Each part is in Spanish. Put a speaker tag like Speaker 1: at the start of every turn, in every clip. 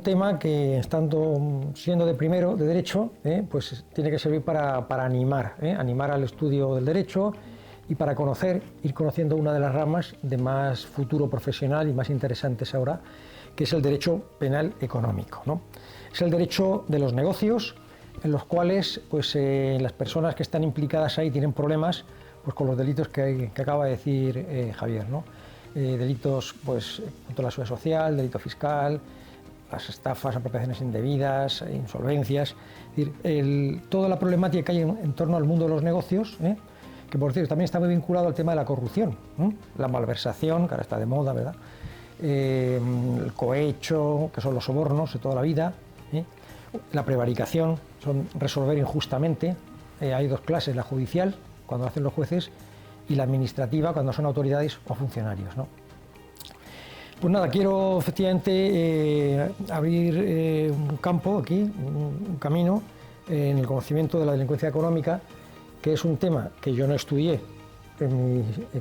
Speaker 1: tema que, siendo de primero de derecho, pues tiene que servir para animar al estudio del derecho y para ir conociendo una de las ramas de más futuro profesional y más interesantes ahora, que es el derecho penal económico, ¿no? Es el derecho de los negocios, en los cuales pues, las personas que están implicadas ahí tienen problemas pues, con los delitos que acaba de decir Javier, ¿no? Delitos pues, contra la seguridad social, delito fiscal, las estafas, apropiaciones indebidas, insolvencias, es decir, toda la problemática que hay en torno al mundo de los negocios, que por cierto también está muy vinculado al tema de la corrupción, la malversación, que ahora está de moda, ¿verdad? El cohecho, que son los sobornos de toda la vida, la prevaricación, son resolver injustamente. Hay dos clases, la judicial, cuando hacen los jueces, y la administrativa, cuando son autoridades o funcionarios, ¿no? Pues nada, quiero efectivamente abrir un campo aquí, un camino en el conocimiento de la delincuencia económica, que es un tema que yo no estudié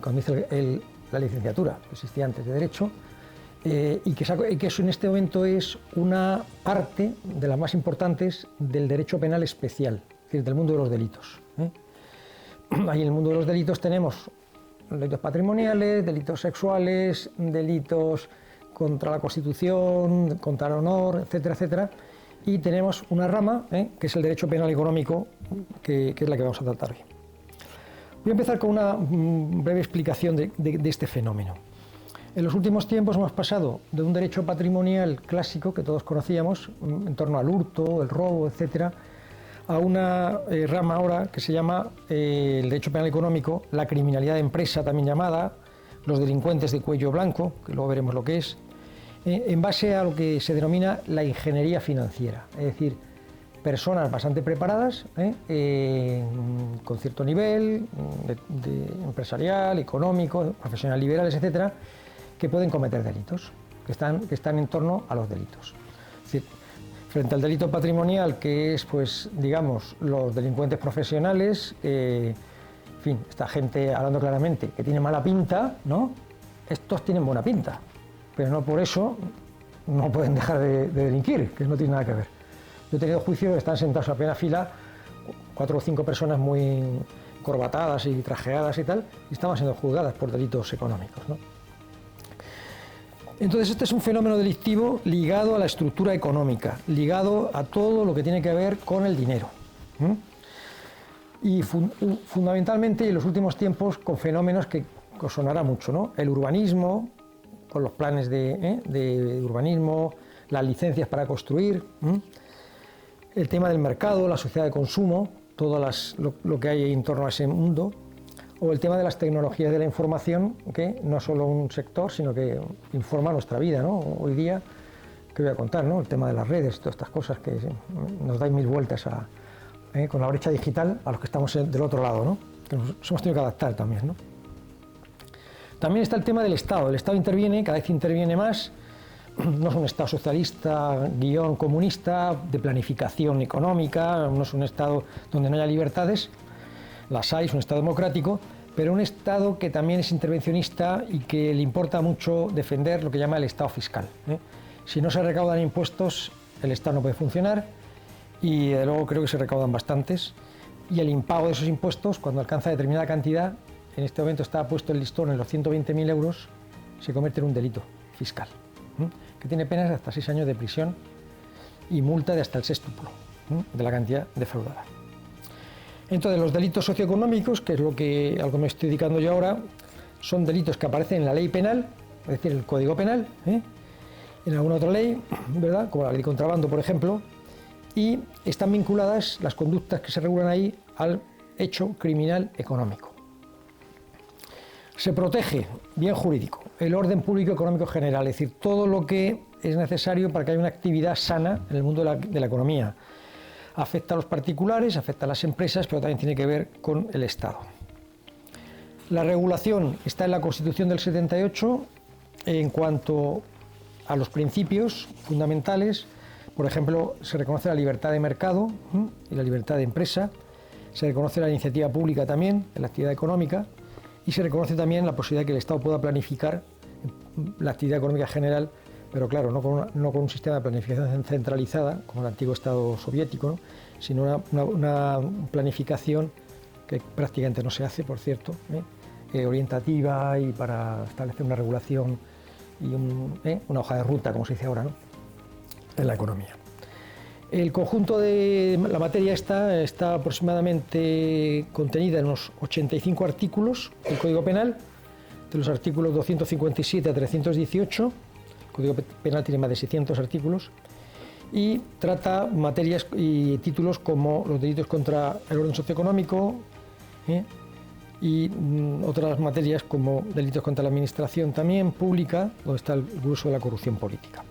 Speaker 1: cuando hice la licenciatura, que existía antes de Derecho, y que eso en este momento es una parte de las más importantes del derecho penal especial, es decir, del mundo de los delitos. Ahí en el mundo de los delitos tenemos delitos patrimoniales, delitos sexuales, delitos contra la Constitución, contra el honor, etcétera, etcétera. Y tenemos una rama, que es el derecho penal económico, que es la que vamos a tratar hoy. Voy a empezar con una breve explicación de este fenómeno. En los últimos tiempos hemos pasado de un derecho patrimonial clásico que todos conocíamos, en torno al hurto, el robo, etcétera, a una rama ahora que se llama el derecho penal económico, la criminalidad de empresa también llamada, los delincuentes de cuello blanco, que luego veremos lo que es, en base a lo que se denomina la ingeniería financiera, es decir, personas bastante preparadas, con cierto nivel de empresarial, económico, profesional, liberales, etcétera, que pueden cometer delitos, que están en torno a los delitos. Es decir, frente al delito patrimonial, que es, pues, digamos, los delincuentes profesionales, en fin, esta gente, hablando claramente, que tiene mala pinta, ¿no? Estos tienen buena pinta, pero no por eso no pueden dejar de delinquir, que no tiene nada que ver. Yo he tenido juicios que están sentados a plena fila, 4 o 5 personas muy corbatadas y trajeadas y tal, y estaban siendo juzgadas por delitos económicos, ¿no? Entonces este es un fenómeno delictivo ligado a la estructura económica, ligado a todo lo que tiene que ver con el dinero. Y fundamentalmente en los últimos tiempos con fenómenos que os sonará mucho, ¿no? El urbanismo, con los planes de urbanismo, las licencias para construir, el tema del mercado, la sociedad de consumo, todo lo que hay en torno a ese mundo, o el tema de las tecnologías de la información, que no es solo un sector, sino que informa nuestra vida, ¿no? Hoy día, que voy a contar, ¿no? El tema de las redes, todas estas cosas que nos dais mil vueltas con la brecha digital a los que estamos del otro lado, ¿no? Que nos hemos tenido que adaptar también, ¿no? También está el tema del Estado. El Estado interviene, cada vez interviene más. No es un Estado socialista, guión comunista, de planificación económica, no es un Estado donde no haya libertades. Las hay, es un Estado democrático, pero un Estado que también es intervencionista y que le importa mucho defender lo que llama el Estado fiscal. Si no se recaudan impuestos, el Estado no puede funcionar, y de luego creo que se recaudan bastantes, y el impago de esos impuestos, cuando alcanza determinada cantidad, en este momento está puesto el listón en los 120.000 euros, se convierte en un delito fiscal, que tiene penas de hasta 6 años de prisión y multa de hasta el sextuplo de la cantidad defraudada. Entonces, los delitos socioeconómicos, que es algo que me estoy dedicando yo ahora, son delitos que aparecen en la ley penal, es decir, en el Código Penal, en alguna otra ley, ¿verdad?, como la ley de contrabando, por ejemplo, y están vinculadas las conductas que se regulan ahí al hecho criminal económico. Se protege, bien jurídico, el orden público económico general, es decir, todo lo que es necesario para que haya una actividad sana en el mundo de la economía. Afecta a los particulares, afecta a las empresas, pero también tiene que ver con el Estado. La regulación está en la Constitución del 78 en cuanto a los principios fundamentales. Por ejemplo, se reconoce la libertad de mercado y la libertad de empresa, se reconoce la iniciativa pública también en la actividad económica, y se reconoce también la posibilidad de que el Estado pueda planificar la actividad económica general pero claro, no con un sistema de planificación centralizada, como el antiguo Estado soviético, ¿no? Sino una planificación que prácticamente no se hace, por cierto, orientativa y para establecer una regulación y una hoja de ruta, como se dice ahora, ¿no? En la economía. El conjunto de la materia está aproximadamente contenida en unos 85 artículos del Código Penal, de los artículos 257 a 318, el Código Penal tiene más de 600 artículos, y trata materias y títulos como los delitos contra el orden socioeconómico, y otras materias como delitos contra la administración también pública, donde está el uso de la corrupción política.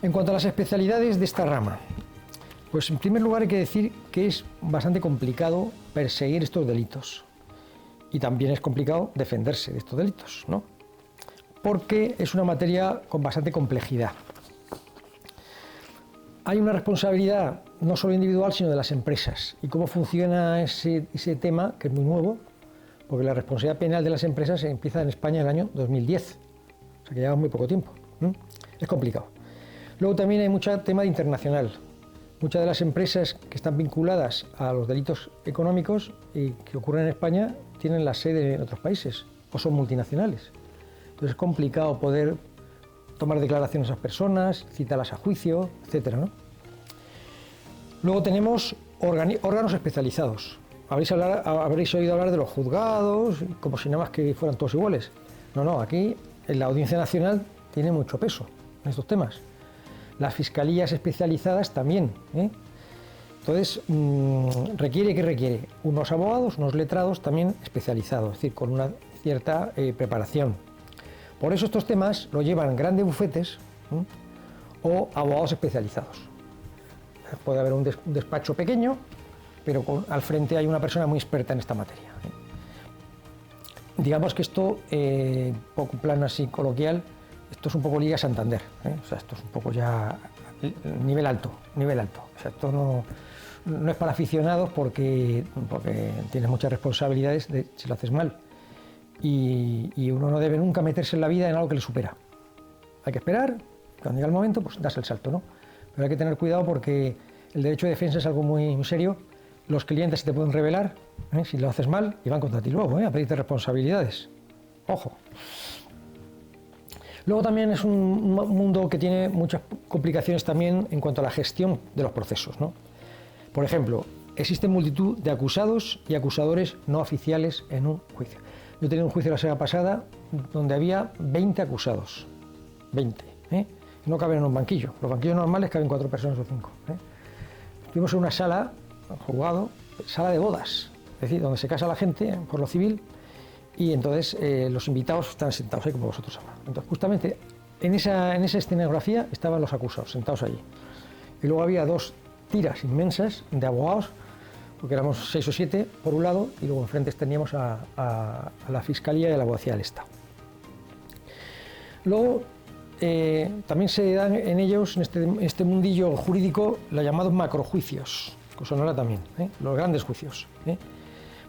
Speaker 1: En cuanto a las especialidades de esta rama, pues en primer lugar hay que decir que es bastante complicado perseguir estos delitos y también es complicado defenderse de estos delitos, ¿no? Porque es una materia con bastante complejidad. Hay una responsabilidad no solo individual, sino de las empresas. ¿Y cómo funciona ese tema, que es muy nuevo? Porque la responsabilidad penal de las empresas empieza en España en el año 2010, o sea que lleva muy poco tiempo. Es complicado. Luego también hay mucho tema de internacional. Muchas de las empresas que están vinculadas a los delitos económicos y que ocurren en España tienen la sede en otros países o son multinacionales. Entonces es complicado poder tomar declaraciones a esas personas, citarlas a juicio, etcétera, ¿no? Luego tenemos órganos especializados. Habréis oído hablar de los juzgados, como si nada más que fueran todos iguales. No, aquí la Audiencia Nacional tiene mucho peso en estos temas. Las fiscalías especializadas también, Entonces, requiere unos abogados, unos letrados también especializados, es decir, con una cierta preparación. Por eso estos temas lo llevan grandes bufetes o abogados especializados. Puede haber un despacho pequeño, pero al frente hay una persona muy experta en esta materia. Digamos que esto, poco plan así coloquial, esto es un poco Liga Santander, o sea, esto es un poco ya nivel alto. O sea, esto no es para aficionados porque tienes muchas responsabilidades si lo haces mal. Y uno no debe nunca meterse en la vida en algo que le supera. Hay que esperar, cuando llega el momento, pues das el salto, ¿no? Pero hay que tener cuidado porque el derecho de defensa es algo muy serio. Los clientes se te pueden rebelar si lo haces mal y van contra ti luego, a pedirte responsabilidades. Ojo. Luego también es un mundo que tiene muchas complicaciones también en cuanto a la gestión de los procesos, ¿no? Por ejemplo, existen multitud de acusados y acusadores no oficiales en un juicio. Yo tenía un juicio la semana pasada donde había 20 acusados. 20. No caben en un banquillo. Los banquillos normales caben 4 personas o 5. Estuvimos en una sala, juzgado, sala de bodas, es decir, donde se casa la gente por lo civil y entonces los invitados están sentados ahí como vosotros ahora. Entonces, justamente en esa escenografía estaban los acusados sentados allí. Y luego había 2 tiras inmensas de abogados, porque éramos 6 o 7 por un lado, y luego enfrente teníamos a la Fiscalía y a la Abogacía del Estado. Luego, también se dan en ellos, en este mundillo jurídico, los llamados macrojuicios, que os sonará también, los grandes juicios,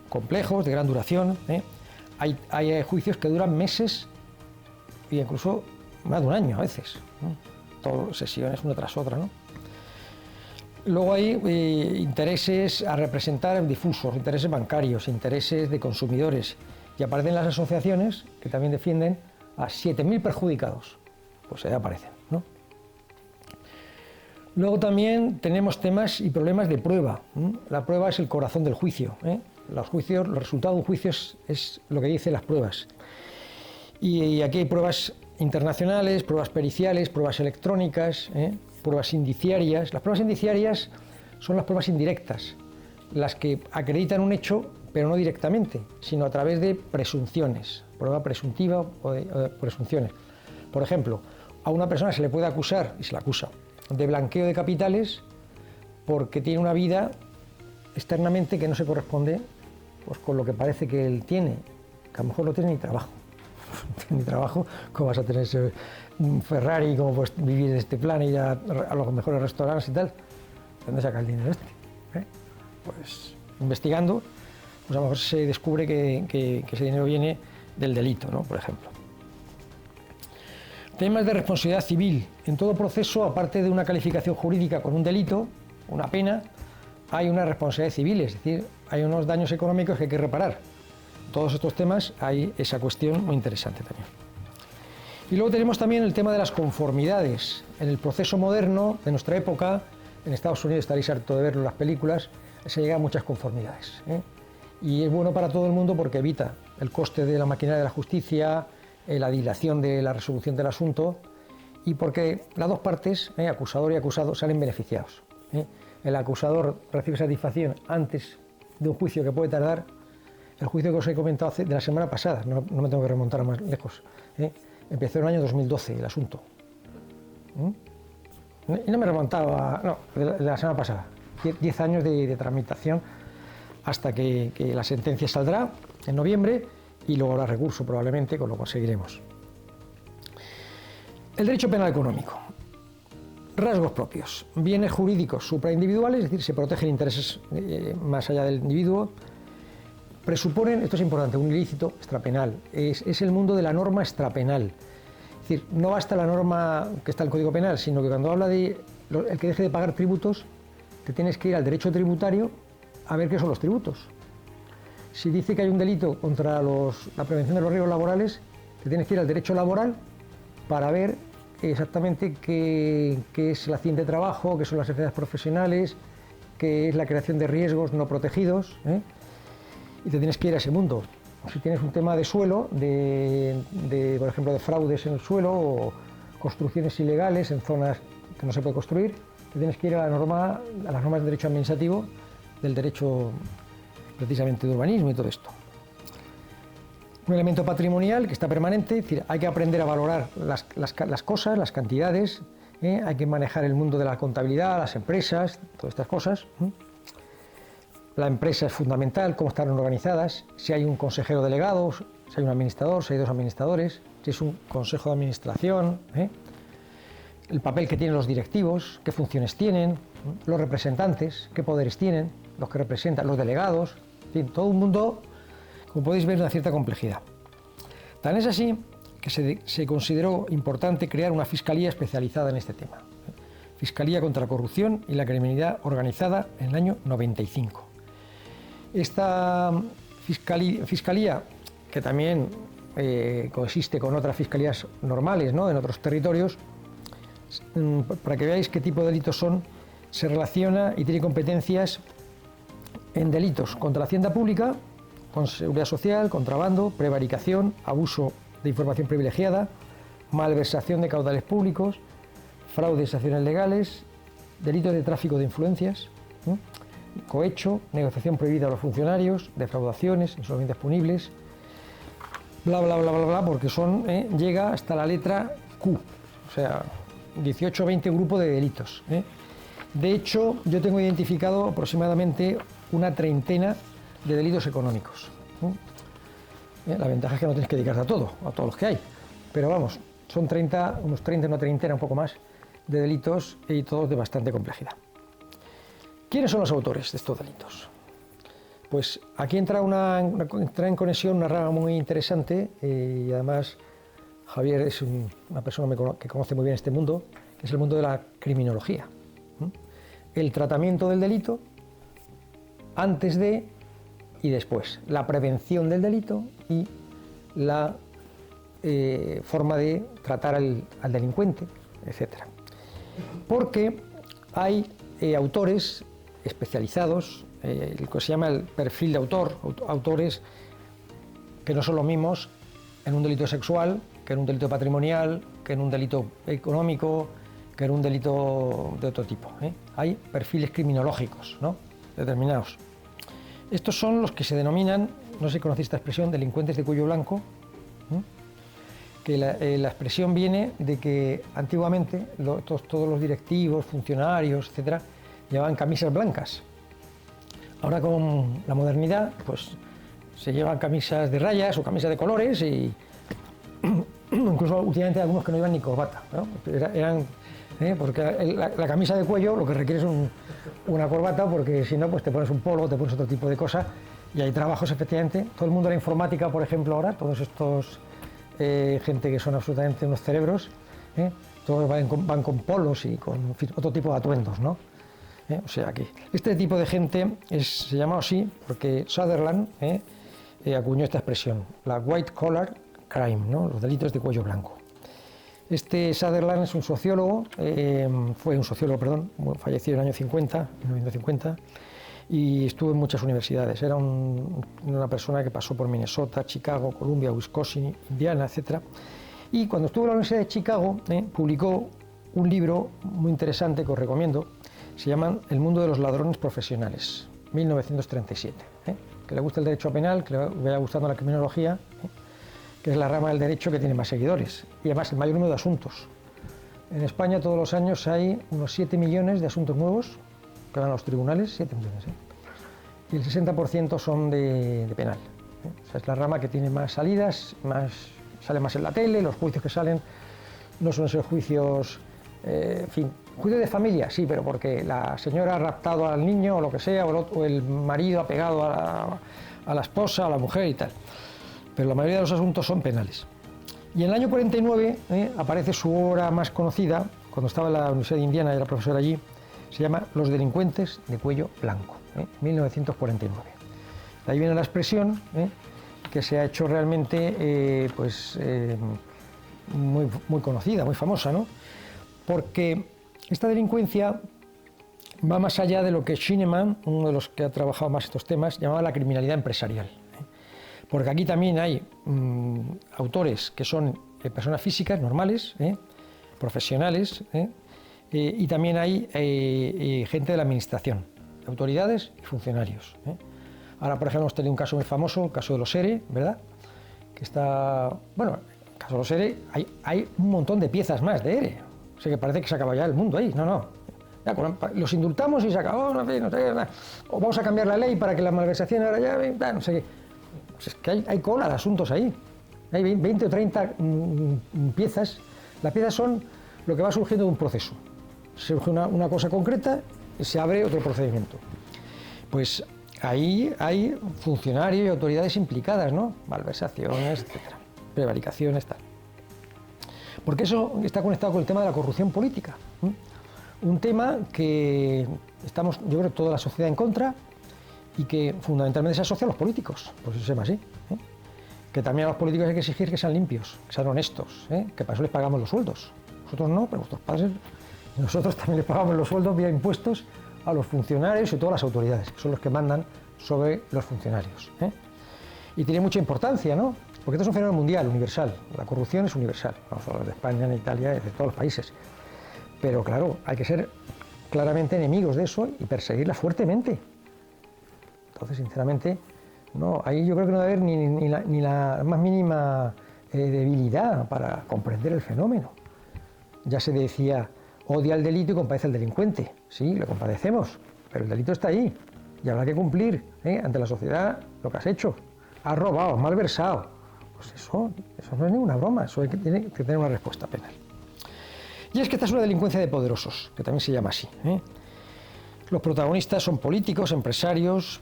Speaker 1: complejos, de gran duración. Hay juicios que duran meses e incluso más de un año a veces, todas sesiones una tras otra, ¿no? Luego hay intereses a representar difusos, intereses bancarios, intereses de consumidores, y aparecen las asociaciones que también defienden a 7.000 perjudicados, pues ahí aparecen, ¿no? Luego también tenemos temas y problemas de prueba. La prueba es el corazón del juicio. Los resultados de un juicio es lo que dicen las pruebas. Y aquí hay pruebas internacionales, pruebas periciales, pruebas electrónicas, pruebas indiciarias. Las pruebas indiciarias son las pruebas indirectas, las que acreditan un hecho, pero no directamente, sino a través de presunciones, prueba presuntiva o de presunciones. Por ejemplo, a una persona se le puede acusar, y se la acusa, de blanqueo de capitales porque tiene una vida externamente que no se corresponde pues, con lo que parece que él tiene, que a lo mejor no tiene ni trabajo. Ni trabajo, ¿cómo vas a tener un Ferrari? ¿Cómo puedes vivir en este plan, ir a los mejores restaurantes y tal? ¿De dónde saca el dinero este? Pues investigando, pues a lo mejor se descubre que ese dinero viene del delito, ¿no? Por ejemplo. Temas de responsabilidad civil. En todo proceso, aparte de una calificación jurídica con un delito, una pena, hay una responsabilidad civil, es decir, hay unos daños económicos que hay que reparar. Todos estos temas hay esa cuestión muy interesante también. Y luego tenemos también el tema de las conformidades. En el proceso moderno de nuestra época, en Estados Unidos estaréis harto de verlo en las películas, se llega a muchas conformidades, ¿eh? Y es bueno para todo el mundo porque evita el coste de la maquinaria de la justicia, la dilación de la resolución del asunto y porque las dos partes, acusador y acusado, salen beneficiados, ¿eh? El acusador recibe satisfacción antes de un juicio que puede tardar. El juicio que os he comentado de la semana pasada, no me tengo que remontar más lejos, ¿eh? Empezó en el año 2012 el asunto. Y no me remontaba, no, de la semana pasada. 10 años de tramitación hasta que la sentencia saldrá en noviembre y luego habrá recurso probablemente, con lo conseguiremos. El derecho penal económico. Rasgos propios. Bienes jurídicos supraindividuales, es decir, se protegen intereses más allá del individuo. Presuponen, esto es importante, un ilícito extrapenal. Es el mundo de la norma extrapenal. Es decir, no basta la norma que está en el Código Penal, sino que cuando habla de el que deje de pagar tributos, te tienes que ir al derecho tributario a ver qué son los tributos. Si dice que hay un delito contra la prevención de los riesgos laborales, te tienes que ir al derecho laboral para ver exactamente qué es el accidente de trabajo, qué son las enfermedades profesionales, qué es la creación de riesgos no protegidos, ¿eh? Y te tienes que ir a ese mundo. Si tienes un tema de suelo, por ejemplo, de fraudes en el suelo o construcciones ilegales en zonas que no se puede construir, te tienes que ir a las normas de derecho administrativo, del derecho precisamente de urbanismo y todo esto. Un elemento patrimonial que está permanente, es decir, hay que aprender a valorar las cosas, las cantidades, hay que manejar el mundo de la contabilidad, las empresas, todas estas cosas. La empresa es fundamental, cómo están organizadas, si hay un consejero delegado, si hay un administrador, si hay dos administradores, si es un consejo de administración, el papel que tienen los directivos, qué funciones tienen, los representantes, qué poderes tienen, los que representan, los delegados, en fin, todo un mundo, como podéis ver, de una cierta complejidad. Tan es así que se consideró importante crear una fiscalía especializada en este tema. Fiscalía contra la corrupción y la criminalidad organizada en el año 95. Esta fiscalía, que también coexiste con otras fiscalías normales, ¿no?, en otros territorios, para que veáis qué tipo de delitos son, se relaciona y tiene competencias en delitos contra la hacienda pública, con seguridad social, contrabando, prevaricación, abuso de información privilegiada, malversación de caudales públicos, fraudes y acciones legales, delitos de tráfico de influencias, cohecho, negociación prohibida a los funcionarios, defraudaciones, insolvencias punibles, bla, bla, bla, bla, bla, porque llega hasta la letra Q, o sea, 18 o 20 grupos de delitos. De hecho, yo tengo identificado aproximadamente una treintena de delitos económicos. La ventaja es que no tienes que dedicarte a todos los que hay, pero vamos, son unos 30, una treintena, un poco más, de delitos y todos de bastante complejidad. ¿Quiénes son los autores de estos delitos? Pues aquí entra en conexión una rama muy interesante y además Javier es una persona que conoce muy bien este mundo, que es el mundo de la criminología. El tratamiento del delito antes de y después, la prevención del delito y la forma de tratar al delincuente, etc. Porque hay autores especializados, el que se llama el perfil de autor, autores que no son los mismos en un delito sexual, que en un delito patrimonial, que en un delito económico, que en un delito de otro tipo. Hay perfiles criminológicos, ¿no?, determinados. Estos son los que se denominan, no sé si conocéis esta expresión, delincuentes de cuello blanco, que la expresión viene de que antiguamente todos los directivos, funcionarios, etcétera, llevaban camisas blancas. Ahora con la modernidad, pues se llevan camisas de rayas o camisas de colores y incluso últimamente algunos que no llevan ni corbata, ¿no? Porque la camisa de cuello lo que requiere es una corbata, porque si no, pues te pones un polo, te pones otro tipo de cosa, y hay trabajos efectivamente. Todo el mundo de la informática, por ejemplo, ahora, todos estos gente que son absolutamente unos cerebros, ¿eh? Todos van con polos y con, en fin, otro tipo de atuendos, ¿no? O sea que este tipo de gente se llama así porque Sutherland acuñó esta expresión, la white collar crime, ¿no? Los delitos de cuello blanco. Este Sutherland es un sociólogo, fue un sociólogo, perdón, falleció en el año 50, 1950, y estuvo en muchas universidades. Era una persona que pasó por Minnesota, Chicago, Columbia, Wisconsin, Indiana, etc. Y cuando estuvo en la Universidad de Chicago, publicó un libro muy interesante que os recomiendo. Se llama El mundo de los ladrones profesionales, 1937. Que le guste el derecho penal, que le vaya gustando la criminología, que es la rama del derecho que tiene más seguidores y además el mayor número de asuntos. En España todos los años hay unos 7 millones de asuntos nuevos que van a los tribunales, 7 millones, y el 60% son de penal. O sea, es la rama que tiene más salidas, sale más en la tele, los juicios que salen no suelen ser juicios, en fin, juicio de familia, sí, pero porque la señora ha raptado al niño o lo que sea, o el marido ha pegado a la esposa, a la mujer y tal. Pero la mayoría de los asuntos son penales. Y en el año 49 aparece su obra más conocida, cuando estaba en la Universidad de Indiana, era profesor allí, se llama Los delincuentes de cuello blanco, 1949. De ahí viene la expresión que se ha hecho realmente muy conocida, muy famosa, ¿no? Porque esta delincuencia va más allá de lo que Schneemann, uno de los que ha trabajado más estos temas, llamaba la criminalidad empresarial. Porque aquí también hay autores que son personas físicas normales, profesionales, y también hay gente de la administración, autoridades y funcionarios. Ahora, por ejemplo, hemos tenido un caso muy famoso, el caso de los ERE, ¿verdad? Que está, bueno, en el caso de los ERE hay un montón de piezas más de ERE. O sea que parece que se acaba ya el mundo ahí, no. Ya, los indultamos y se acabó, no sé qué, o vamos a cambiar la ley para que la malversación ahora ya, no sé qué. Pues es que hay cola de asuntos ahí. Hay 20 o 30 piezas. Las piezas son lo que va surgiendo de un proceso. Surge una cosa concreta y se abre otro procedimiento. Pues ahí hay funcionarios y autoridades implicadas, ¿no? Malversaciones, etcétera, prevaricaciones, tal. Porque eso está conectado con el tema de la corrupción política. Un tema que estamos, yo creo, toda la sociedad en contra y que fundamentalmente se asocia a los políticos, pues eso se llama así. Que también a los políticos hay que exigir que sean limpios, que sean honestos, que para eso les pagamos los sueldos. Nosotros no, pero nuestros padres, nosotros también les pagamos los sueldos vía impuestos a los funcionarios y todas las autoridades, que son los que mandan sobre los funcionarios. Y tiene mucha importancia, ¿no? Porque esto es un fenómeno mundial, universal. La corrupción es universal, no solo de España, ni Italia, de todos los países. Pero claro, hay que ser claramente enemigos de eso y perseguirla fuertemente. Entonces, sinceramente, no, ahí yo creo que no debe haber ni la más mínima debilidad para comprender el fenómeno. Ya se decía, odia el delito y compadece al delincuente. Sí, lo compadecemos, pero el delito está ahí y habrá que cumplir ante la sociedad lo que has hecho. Has robado, has malversado. Pues eso no es ninguna broma, eso tiene que tener una respuesta penal. Y es que esta es una delincuencia de poderosos, que también se llama así. Los protagonistas son políticos, empresarios,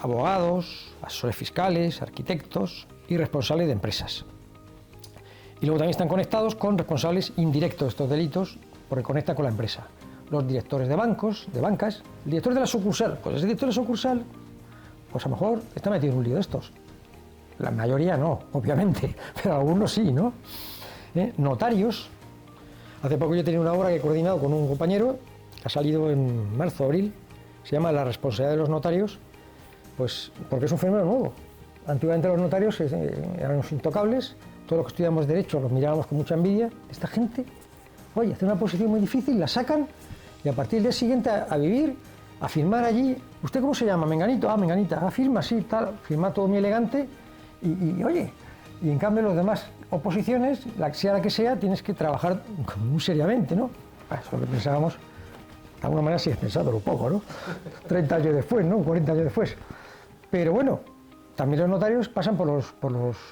Speaker 1: abogados, asesores fiscales, arquitectos y responsables de empresas. Y luego también están conectados con responsables indirectos de estos delitos, porque conectan con la empresa. Los directores de bancos, de bancas, el director de la sucursal, pues ese director de sucursal, pues a lo mejor está metido en un lío de estos. La mayoría no, obviamente, pero algunos sí, ¿no? Notarios. Hace poco yo tenía una obra que he coordinado con un compañero, que ha salido en marzo, abril, se llama La responsabilidad de los notarios, pues porque es un fenómeno nuevo. Antiguamente los notarios eran los intocables, todos los que estudiamos Derecho los mirábamos con mucha envidia. Esta gente, oye, hace una posición muy difícil, la sacan y a partir del día siguiente a vivir, a firmar allí. ¿Usted cómo se llama? Menganito. Ah, Menganita. Ah, firma, sí, tal. Firma todo muy elegante y oye, y en cambio los demás oposiciones, sea la que sea, tienes que trabajar muy seriamente, ¿no? Eso es lo que pensábamos. De alguna manera sí es pensándolo un poco, ¿no? 30 años después, ¿no? 40 años después. Pero bueno, también los notarios pasan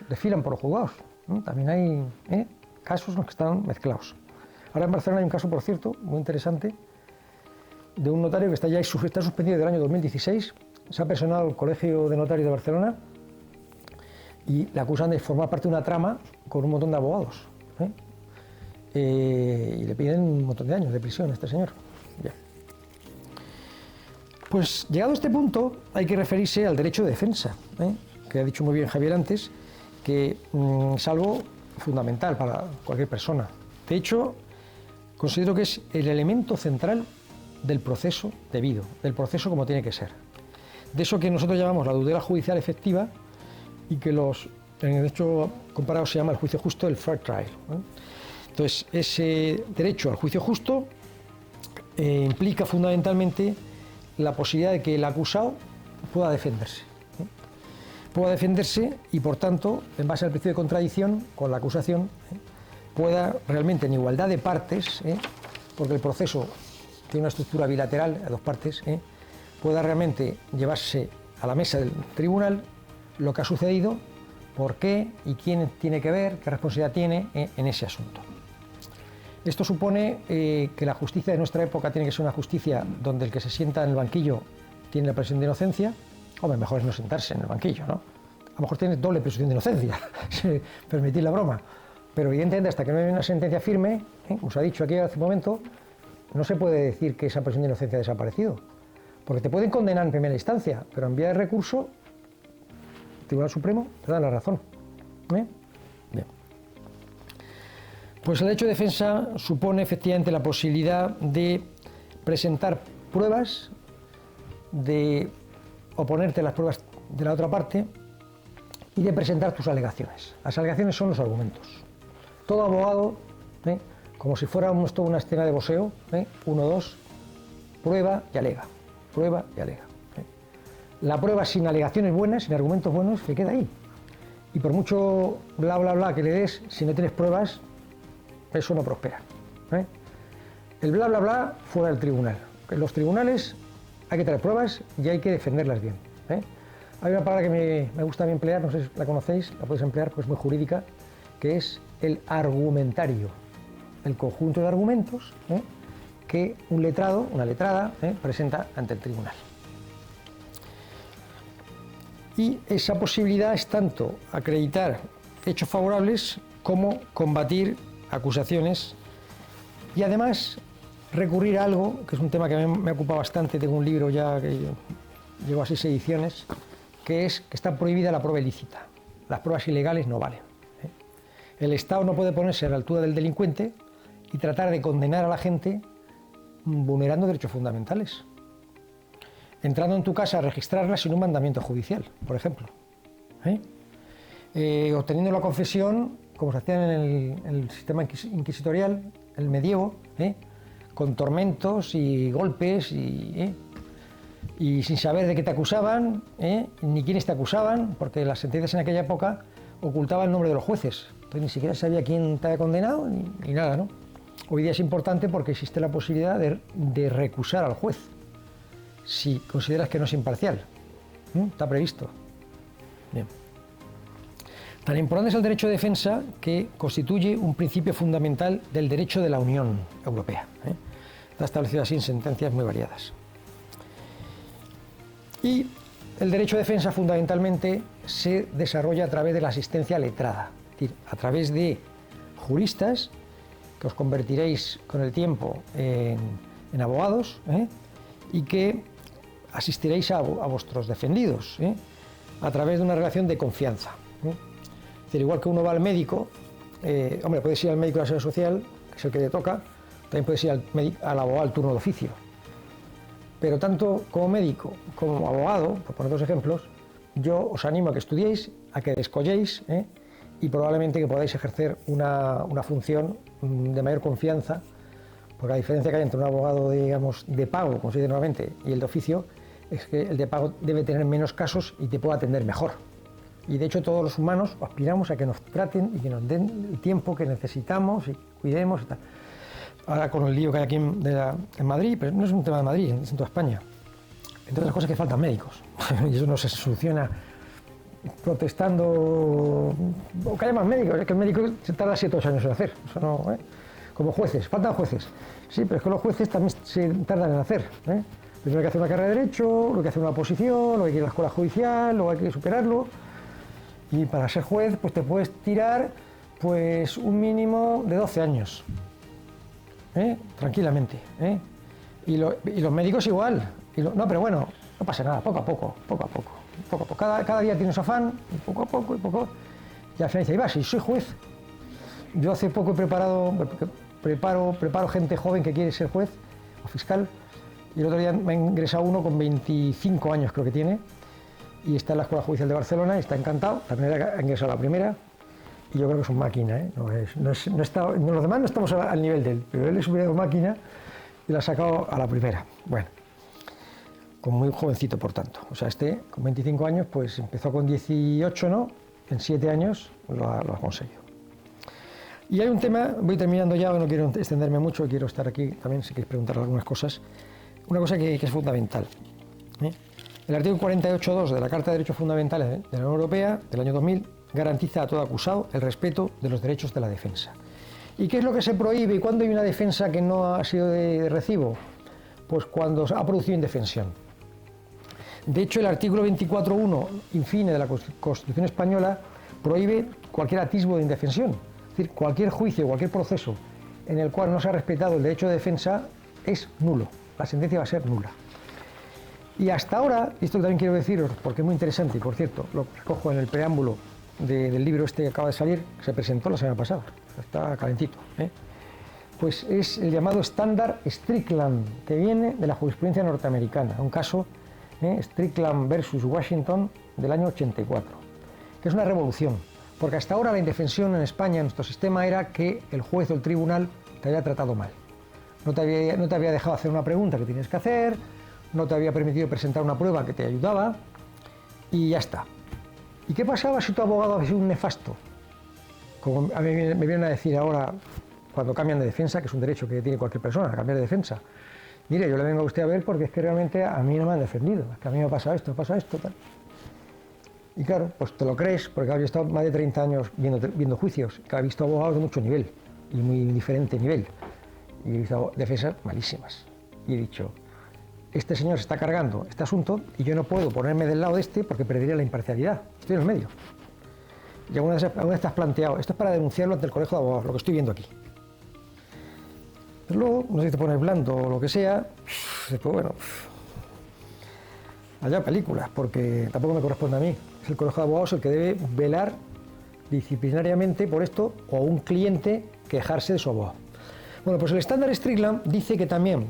Speaker 1: desfilan por los juzgados, ¿no? También hay casos en los que están mezclados. Ahora en Barcelona hay un caso, por cierto, muy interesante, de un notario que está suspendido del año 2016, se ha personado al Colegio de Notarios de Barcelona y le acusan de formar parte de una trama con un montón de abogados. y le piden un montón de años de prisión a este señor. Bien. Pues llegado a este punto hay que referirse al derecho de defensa, que ha dicho muy bien Javier antes, que es algo fundamental para cualquier persona. De hecho, considero que es el elemento central del proceso debido, del proceso como tiene que ser. De eso que nosotros llamamos la tutela judicial efectiva y que en el derecho comparado se llama el juicio justo, el fair trial. Entonces, ese derecho al juicio justo implica fundamentalmente la posibilidad de que el acusado pueda defenderse. Pueda defenderse y, por tanto, en base al principio de contradicción con la acusación, pueda realmente en igualdad de partes, porque el proceso tiene una estructura bilateral a dos partes, pueda realmente llevarse a la mesa del tribunal lo que ha sucedido, por qué y quién tiene que ver, qué responsabilidad tiene en ese asunto. Esto supone que la justicia de nuestra época tiene que ser una justicia donde el que se sienta en el banquillo tiene la presunción de inocencia. Hombre, mejor es no sentarse en el banquillo, ¿no? A lo mejor tiene doble presunción de inocencia, si permitís la broma. Pero evidentemente hasta que no hay una sentencia firme, como se ha dicho aquí hace un momento, no se puede decir que esa presunción de inocencia ha desaparecido. Porque te pueden condenar en primera instancia, pero en vía de recurso, el Tribunal Supremo te da la razón. Bien. Pues el derecho de defensa supone efectivamente la posibilidad de presentar pruebas, de oponerte a las pruebas de la otra parte y de presentar tus alegaciones. Las alegaciones son los argumentos. Todo abogado, como si fuera toda una escena de boxeo, 1, 2, prueba y alega, prueba y alega. La prueba sin alegaciones buenas, sin argumentos buenos, se queda ahí. Y por mucho bla bla bla que le des, si no tienes pruebas, eso no prospera. El bla bla bla fuera del tribunal. En los tribunales hay que traer pruebas y hay que defenderlas bien. Hay una palabra que me gusta bien emplear, no sé si la conocéis, la podéis emplear porque es muy jurídica, que es el argumentario. El conjunto de argumentos que un letrado, una letrada, presenta ante el tribunal. Y esa posibilidad es tanto acreditar hechos favorables como combatir acusaciones y además recurrir a algo, que es un tema que a mí me ocupa bastante, tengo un libro ya que llevo a 6 ediciones, que es que está prohibida la prueba ilícita. Las pruebas ilegales no valen. El Estado no puede ponerse a la altura del delincuente y tratar de condenar a la gente vulnerando derechos fundamentales. Entrando en tu casa a registrarla sin un mandamiento judicial, por ejemplo. Obteniendo la confesión, como se hacía en el sistema inquisitorial, el medievo, con tormentos y golpes y sin saber de qué te acusaban, ni quiénes te acusaban, porque las sentencias en aquella época ocultaban el nombre de los jueces. Entonces ni siquiera sabía quién te había condenado ni nada, ¿no? Hoy día es importante porque existe la posibilidad de recusar al juez si consideras que no es imparcial. Está previsto. Bien. Tan importante es el derecho de defensa que constituye un principio fundamental del derecho de la Unión Europea. Está establecido así en sentencias muy variadas. Y el derecho de defensa fundamentalmente se desarrolla a través de la asistencia letrada, es decir, a través de juristas que os convertiréis con el tiempo en abogados y que asistiréis a vuestros defendidos a través de una relación de confianza. Es decir, igual que uno va al médico, hombre, puedes ir al médico de la Seguridad Social, que es el que te toca, también puedes ir al abogado al turno de oficio. Pero tanto como médico como abogado, por poner 2 ejemplos, yo os animo a que estudiéis, a que descolléis y probablemente que podáis ejercer una función de mayor confianza, porque la diferencia que hay entre un abogado, digamos, de pago, como se dice normalmente, y el de oficio, es que el de pago debe tener menos casos y te puede atender mejor. Y de hecho todos los humanos aspiramos a que nos traten y que nos den el tiempo que necesitamos y cuidemos y tal. Ahora con el lío que hay aquí en Madrid, pero no es un tema de Madrid, es en toda España. Entre otras cosas que faltan médicos. Y eso no se soluciona protestando o que haya más médicos. Es que el médico se tarda 7 o 8 años en hacer. Eso no, como jueces, faltan jueces. Sí, pero es que los jueces también se tardan en hacer. Primero hay que hacer una carrera de Derecho, luego hay que hacer una oposición, luego hay que ir a la escuela judicial, luego hay que superarlo. Y para ser juez, pues te puedes tirar Pues un mínimo de 12 años, tranquilamente. Y los médicos igual. No, pero bueno, no pasa nada, poco a poco. Cada día tienes afán, y poco a poco. Y al final dice, si soy juez. Yo hace poco preparo gente joven que quiere ser juez o fiscal, y el otro día me ha ingresado uno con 25 años, creo que tiene, y está en la Escuela Judicial de Barcelona y está encantado. También ha ingresado a la primera, y yo creo que es un máquina, los demás no estamos al nivel de él, pero él es un máquina y la ha sacado a la primera. Bueno, con muy jovencito, por tanto. O sea, con 25 años, pues empezó con 18, ¿no? En 7 años lo ha conseguido. Y hay un tema, voy terminando ya, no quiero extenderme mucho, quiero estar aquí también si queréis preguntar algunas cosas. Una cosa que es fundamental. El artículo 48.2 de la Carta de Derechos Fundamentales de la Unión Europea del año 2000 garantiza a todo acusado el respeto de los derechos de la defensa. ¿Y qué es lo que se prohíbe y cuándo hay una defensa que no ha sido de recibo? Pues cuando ha producido indefensión. De hecho, el artículo 24.1, infine, de la Constitución española prohíbe cualquier atisbo de indefensión. Es decir, cualquier juicio, cualquier proceso en el cual no se ha respetado el derecho de defensa es nulo. La sentencia va a ser nula. Y hasta ahora, y esto también quiero deciros, porque es muy interesante, y por cierto, lo recojo en el preámbulo del libro que acaba de salir, que se presentó la semana pasada, está calentito, pues es el llamado estándar Strickland, que viene de la jurisprudencia norteamericana, un caso, Strickland versus Washington del año 84, que es una revolución, porque hasta ahora la indefensión en España, en nuestro sistema, era que el juez o el tribunal te había tratado mal. No te había dejado hacer una pregunta que tenías que hacer, no te había permitido presentar una prueba que te ayudaba, y ya está. ¿Y qué pasaba si tu abogado había sido un nefasto? Como a mí me vienen a decir ahora, cuando cambian de defensa, que es un derecho que tiene cualquier persona, a cambiar de defensa. Mire, yo le vengo a usted a ver porque es que realmente a mí no me han defendido, es que a mí me ha pasado esto, tal. Y claro, pues te lo crees, porque yo he estado más de 30 años viendo juicios, que he visto abogados de mucho nivel, y muy diferente nivel, y he visto defensas malísimas. Y he dicho, este señor se está cargando este asunto y yo no puedo ponerme del lado de este porque perdería la imparcialidad. Estoy en el medio. Y alguna vez te has planteado, esto es para denunciarlo ante el Colegio de Abogados, lo que estoy viendo aquí. Pero luego, no sé si te pones blando o lo que sea, después, bueno, allá películas, porque tampoco me corresponde a mí. Es el Colegio de Abogados el que debe velar disciplinariamente por esto, o un cliente quejarse de su abogado. Bueno, pues el estándar Strickland dice que también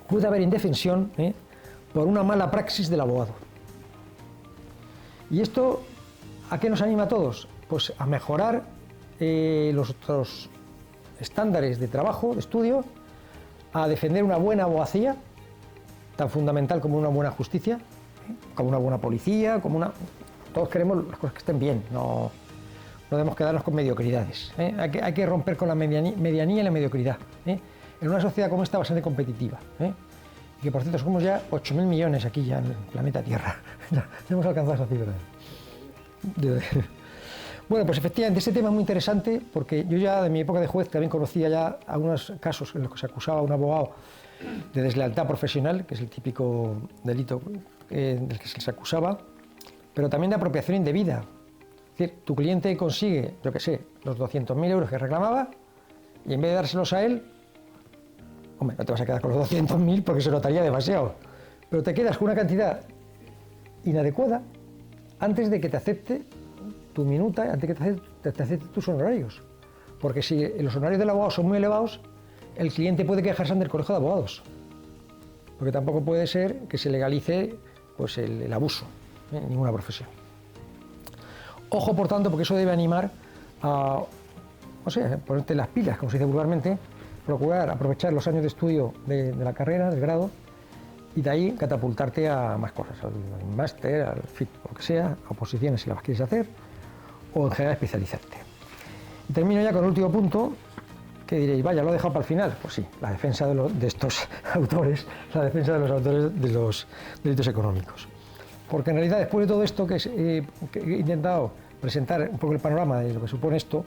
Speaker 1: puede haber indefensión por una mala praxis del abogado. ¿Y esto a qué nos anima a todos? Pues a mejorar los estándares de trabajo, de estudio, a defender una buena abogacía, tan fundamental como una buena justicia, como una buena policía, Todos queremos las cosas que estén bien, no debemos quedarnos con mediocridades. Hay que romper con la medianía y la mediocridad. En una sociedad como esta bastante competitiva. Y que por cierto somos ya 8.000 millones aquí ya en el planeta Tierra. Ya hemos alcanzado esa cifra. Bueno, pues efectivamente este tema es muy interesante porque yo ya de mi época de juez también conocía ya algunos casos en los que se acusaba a un abogado de deslealtad profesional, que es el típico delito del que se les acusaba, pero también de apropiación indebida. Es decir, tu cliente consigue, yo qué sé, los 200.000 euros que reclamaba y en vez de dárselos a él, hombre, no te vas a quedar con los 200.000 porque se notaría demasiado, pero te quedas con una cantidad inadecuada antes de que te acepte tu minuta, antes de que te acepte tus honorarios. Porque si los honorarios del abogado son muy elevados, el cliente puede quejarse ante el Colegio de Abogados. Porque tampoco puede ser que se legalice pues, el abuso en ninguna profesión. Ojo, por tanto, porque eso debe animar a, no sé, ponerte las pilas, como se dice vulgarmente, procurar aprovechar los años de estudio de la carrera, del grado, y de ahí catapultarte a más cosas, al máster, al FIT, lo que sea, a oposiciones si las quieres hacer, o en general especializarte. Y termino ya con el último punto, que diréis, vaya, lo he dejado para el final. Pues sí, la defensa de estos autores, la defensa de los autores de los delitos económicos. Porque en realidad, después de todo esto que he intentado presentar un poco el panorama de lo que supone esto,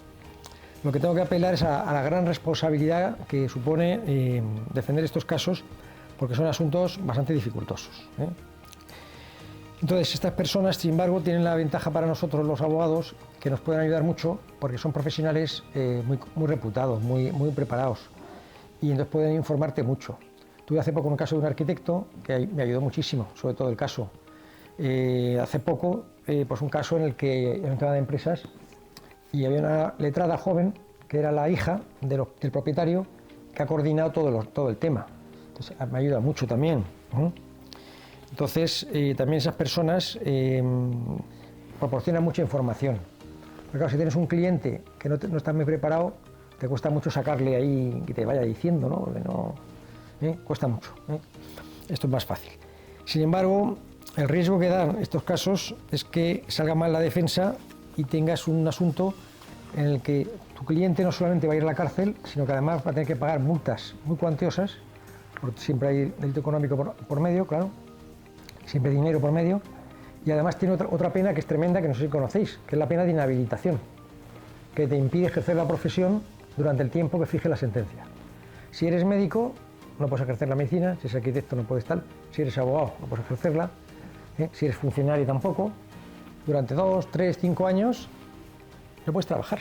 Speaker 1: lo que tengo que apelar es a la gran responsabilidad que supone defender estos casos, porque son asuntos bastante dificultosos. Entonces, estas personas, sin embargo, tienen la ventaja para nosotros, los abogados, que nos pueden ayudar mucho porque son profesionales muy reputados, muy preparados, y entonces pueden informarte mucho. Tuve hace poco un caso de un arquitecto que me ayudó muchísimo, sobre todo el caso. Hace poco, pues un caso en el que era un tema de empresas y había una letrada joven que era la hija del propietario que ha coordinado todo el tema. Entonces, me ayuda mucho también. Entonces, también esas personas proporcionan mucha información. Porque claro, si tienes un cliente que no está muy preparado, te cuesta mucho sacarle ahí que te vaya diciendo, ¿no? Cuesta mucho. Esto es más fácil. Sin embargo, el riesgo que dan estos casos es que salga mal la defensa y tengas un asunto en el que tu cliente no solamente va a ir a la cárcel, sino que además va a tener que pagar multas muy cuantiosas, porque siempre hay delito económico por medio, claro, siempre dinero por medio, y además tiene otra pena que es tremenda, que no sé si conocéis, que es la pena de inhabilitación, que te impide ejercer la profesión durante el tiempo que fije la sentencia. Si eres médico, no puedes ejercer la medicina; si eres arquitecto, no puedes tal; si eres abogado, no puedes ejercerla; si eres funcionario, tampoco. Durante 2, 3, 5 años no puedes trabajar.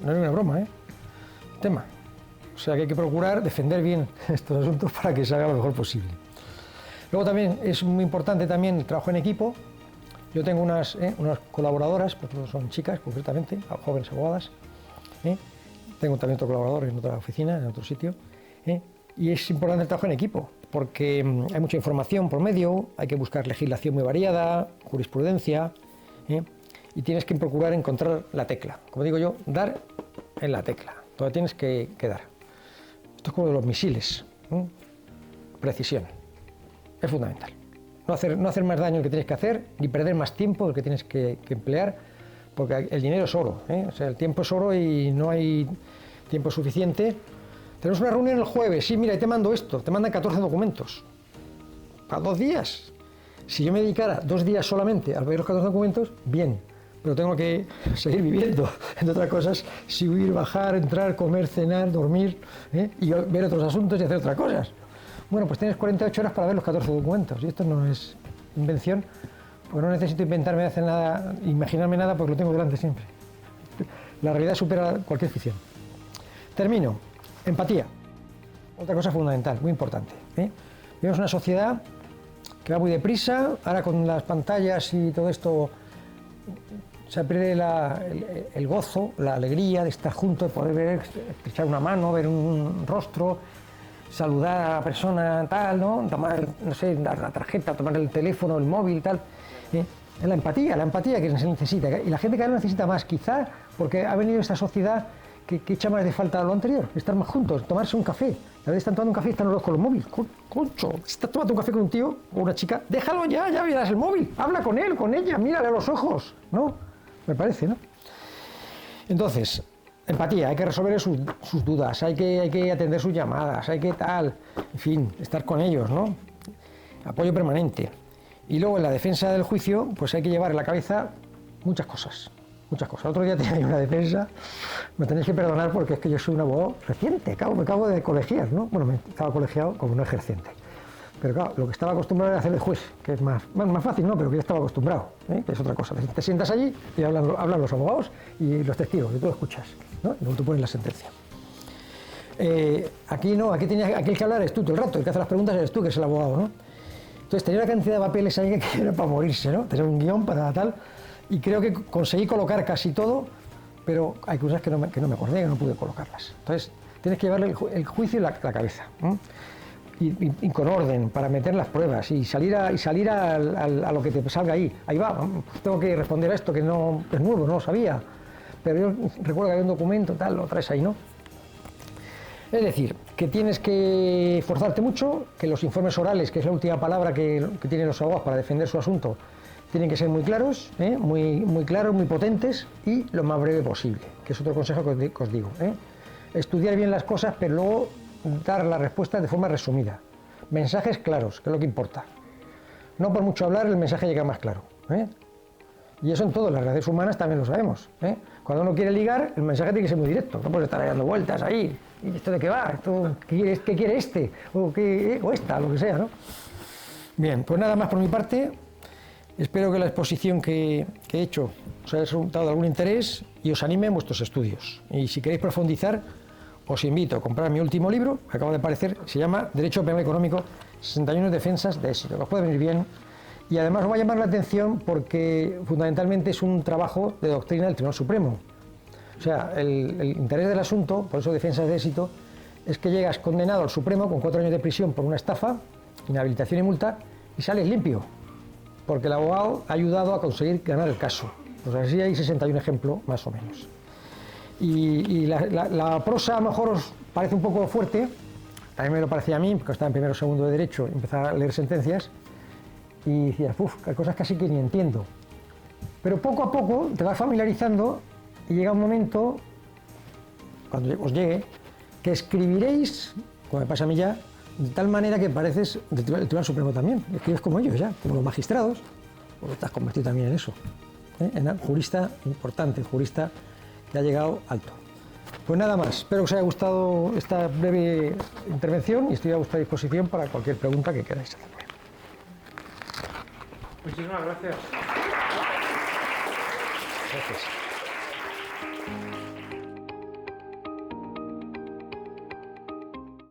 Speaker 1: No es una broma, el tema. O sea que hay que procurar defender bien estos asuntos para que salga lo mejor posible. Luego también es muy importante el trabajo en equipo. Yo tengo unas colaboradoras, pues son chicas concretamente, jóvenes abogadas. Tengo también otro colaborador en otra oficina, en otro sitio. Y es importante el trabajo en equipo, porque hay mucha información por medio, hay que buscar legislación muy variada, jurisprudencia, y tienes que procurar encontrar la tecla. Como digo yo, dar en la tecla, donde tienes que dar. Esto es como de los misiles, precisión, es fundamental. No hacer más daño del que tienes que hacer, ni perder más tiempo del que tienes que emplear, porque el dinero es oro, o sea, el tiempo es oro y no hay tiempo suficiente. Tenemos una reunión el jueves, sí, mira, y te mando esto, te mandan 14 documentos, para 2 días. Si yo me dedicara 2 días solamente a ver los 14 documentos, bien, pero tengo que seguir viviendo, entre otras cosas, subir, bajar, entrar, comer, cenar, dormir, y ver otros asuntos y hacer otras cosas. Bueno, pues tienes 48 horas para ver los 14 documentos, y esto no es invención, porque no necesito inventarme hacer nada, imaginarme nada, porque lo tengo delante siempre. La realidad supera cualquier ficción. Termino. Empatía. Otra cosa fundamental, muy importante. Vivimos una sociedad que va muy deprisa, ahora con las pantallas y todo esto se pierde el gozo, la alegría de estar juntos, de poder ver, echar una mano, ver un rostro, saludar a la persona tal, ¿no? Tomar, no sé, dar la tarjeta, tomar el teléfono, el móvil, tal. Es la empatía que se necesita. Y la gente cada vez necesita más, quizá porque ha venido esta sociedad que echa más de falta a lo anterior, estar más juntos, tomarse un café. A veces están tomando un café y están los dos con los móviles. Concho, si estás tomando un café con un tío o una chica, déjalo ya verás el móvil, habla con él, con ella, mírale a los ojos, ¿no? Me parece, ¿no? Entonces, empatía, hay que resolver sus dudas, hay que atender sus llamadas, hay que tal, en fin, estar con ellos, ¿no? Apoyo permanente. Y luego en la defensa del juicio, pues hay que llevar en la cabeza muchas cosas. El otro día tenía una defensa, me tenéis que perdonar porque es que yo soy un abogado reciente, me acabo de colegiar, ¿no? Bueno, estaba colegiado como no ejerciente. Pero claro, lo que estaba acostumbrado era hacer de juez, que es más fácil, ¿no? Pero que ya estaba acostumbrado, que es otra cosa. Te sientas allí y hablan los abogados y los testigos, y tú lo escuchas, ¿no? Y luego tú pones la sentencia. Aquí no, aquí el que hablar es tú todo el rato, el que hace las preguntas eres tú, que es el abogado, ¿no? Entonces tenía una cantidad de papeles ahí que era para morirse, ¿no? Tener un guión para tal, y creo que conseguí colocar casi todo, pero hay cosas que no me acordé, que no pude colocarlas. Entonces tienes que llevarle el juicio en la cabeza, y con orden, para meter las pruebas y salir a lo que te salga ahí. Ahí va, tengo que responder a esto que no es nuevo, no lo sabía, pero yo recuerdo que había un documento, tal, lo traes ahí, ¿no? Es decir, que tienes que esforzarte mucho, que los informes orales, que es la última palabra que tienen los abogados para defender su asunto, tienen que ser muy claros, muy claros, muy potentes y lo más breve posible, que es otro consejo que os digo. Estudiar bien las cosas, pero luego dar la respuesta de forma resumida. Mensajes claros, que es lo que importa. No por mucho hablar, el mensaje llega más claro. Y eso en todas las redes humanas también lo sabemos. Cuando uno quiere ligar, el mensaje tiene que ser muy directo, no puedes estar dando vueltas ahí. ¿Y esto de qué va? ¿Qué quiere este? O esta, lo que sea, ¿no? Bien, pues nada más por mi parte. Espero que la exposición que he hecho os haya resultado de algún interés y os anime en vuestros estudios. Y si queréis profundizar, os invito a comprar mi último libro, que acaba de aparecer, se llama Derecho Penal Económico, 61 defensas de éxito, que os puede venir bien. Y además os va a llamar la atención porque fundamentalmente es un trabajo de doctrina del Tribunal Supremo. O sea, el interés del asunto, por eso defensas de éxito, es que llegas condenado al Supremo con 4 años de prisión por una estafa, inhabilitación y multa, y sales limpio, porque el abogado ha ayudado a conseguir ganar el caso. Pues así hay 61 ejemplos, más o menos. Y la prosa a lo mejor os parece un poco fuerte, también me lo parecía a mí, porque estaba en primero o segundo de Derecho, y empezaba a leer sentencias, y decías, hay cosas casi que ni entiendo. Pero poco a poco te vas familiarizando y llega un momento, cuando os llegue, que escribiréis, como me pasa a mí ya, de tal manera que pareces del Tribunal Supremo también. Escribes como ellos ya, como los magistrados, porque te has convertido también en eso. En un jurista importante, jurista que ha llegado alto. Pues nada más, espero que os haya gustado esta breve intervención y estoy a vuestra disposición para cualquier pregunta que queráis hacerme.
Speaker 2: Muchísimas gracias.
Speaker 1: Gracias.